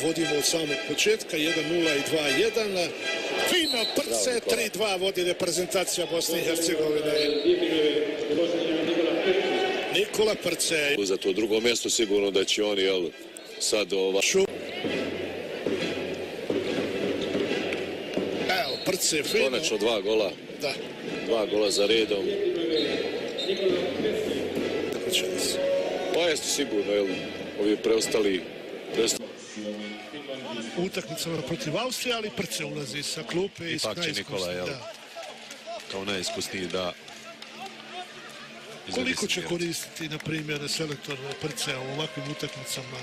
vodimo od samog početka, 1-0 i 2-1. Fino Prce, 3-2 vodi reprezentacija Bosne i Hercegovine. Nikola Prce. Za to drugo mjesto sigurno da će oni, sad Evo, Prce, fino. Konačno 2 gola. Da. 2 gola za redom. Pa jeste sigurno, ovi preostali... Utakmicama protiv Austrije, ali Prce ulazi sa klupe. Ipak će Nikola, kao najiskusniji da... Koliko će koristiti, na primjer, selektor Prce u ovakvim utakmicama?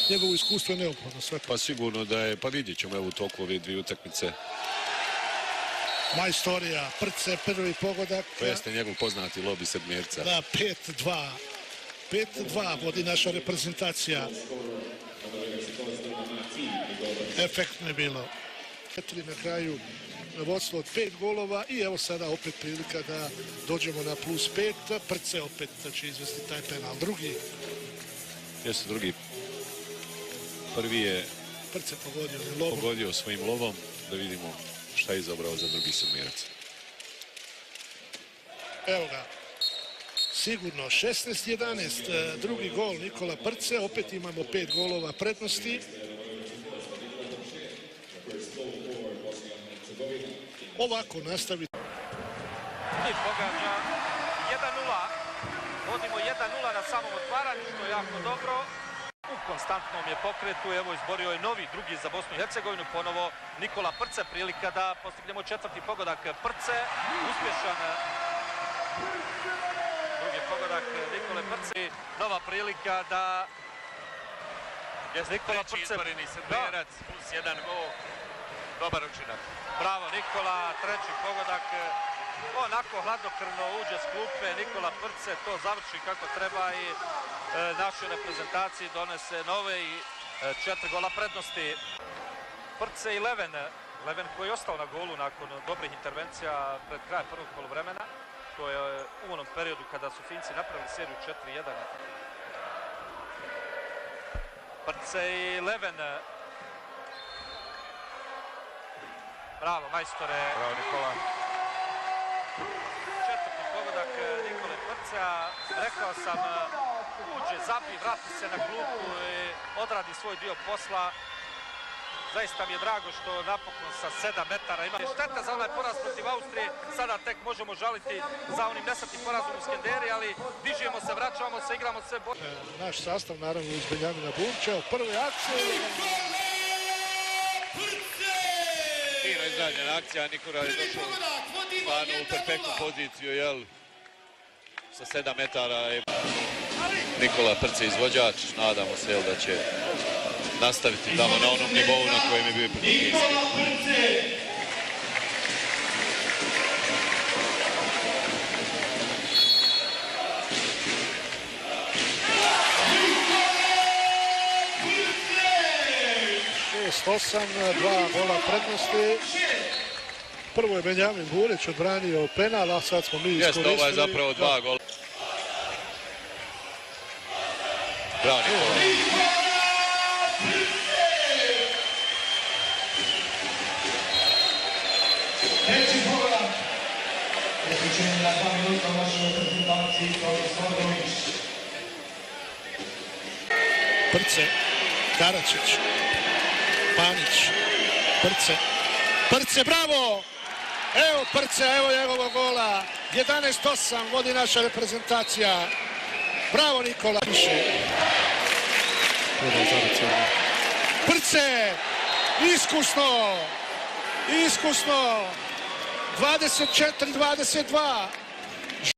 Njegovo iskustvo je neophodno svakako. Pa sigurno da je, pa vidjet ćemo u toku ove 2 utakmice. Majstorija, Prce, prvi pogodak. To jeste njegov poznati lobi sedmjerca. Da, 5-2. 5-2 vodi naša reprezentacija. Efektno je bilo. 4 na kraju, vodstvo od 5 golova i evo sada opet prilika da dođemo na +5. Prce opet će izvesti taj penal. Drugi. Jeste drugi. Prvi je Prce pogodio svojim lovom. Da vidimo šta je izabrao za drugi sedmjerac. Evo ga. Sigurno 16-11. Drugi gol Nikola Prce. Opet imamo 5 golova prednosti. Ovako nastaviti. I pogađa 1-0. Vodimo 1-0 na samom otvaranju, što je jako dobro. U konstantnom je pokretu, evo izborio je novi drugi za Bosnu i Hercegovinu. Ponovo Nikola Prce, prilika da postignemo 4. pogodak Prce. Uspješan drugi pogodak Nikole Prce. Nova prilika da Nikola Prce... Izboreni sedmjerac plus 1 gol. Dobar učinak. Bravo Nikola, 3. pogodak. Onako hladnokrvno uđe s klupe Nikola Prce, to završi kako treba i našoj reprezentaciji donese nove i 4 gola prednosti. Prce i Leven koji je ostao na golu nakon dobrih intervencija pred kraj prvog poluvremena. To je u onom periodu kada su Finci napravili seriju 4-1. Prce i Leven. Bravo, majstore. Bravo, Nikola. 4. pogodak Nikole Prcea. Rekao sam, uđe, zabi, vrati se na klupu i odradi svoj dio posla. Zaista mi je drago što napokon sa 7 metara ima. Šteta za onaj poraz protiv Austrije. Sada tek možemo žaliti za onim nesretnim porazom u Skenderi, ali dižemo se, vraćamo se, igramo sve bolje. Naš sastav, naravno, uz Benjamina Bumča. Prve akcije. Fino izrađena akcija, Nikola je došao stvarno u perfektnu poziciju, sa 7 metara je Nikola Prce izvođač, nadamo se da će nastaviti tamo na onom nivou na kojem je bio protiv Finske. Osam, 2 gola prednosti. Prvo je Benjamin Burić odbranio penal, a sad smo mi iskoristili. Ovo je zapravo 2 gola. Bravo Nikola. Treći pogodak. Isključenje na 2 minuta u našoj reprezentaciji Slavković. Prce, Karačić, Panić, Prce, Prce, bravo! Evo Prce, evo njegovog gola. 11-8 vodi naša reprezentacija. Bravo Nikola. Prce, iskusno, 24-22.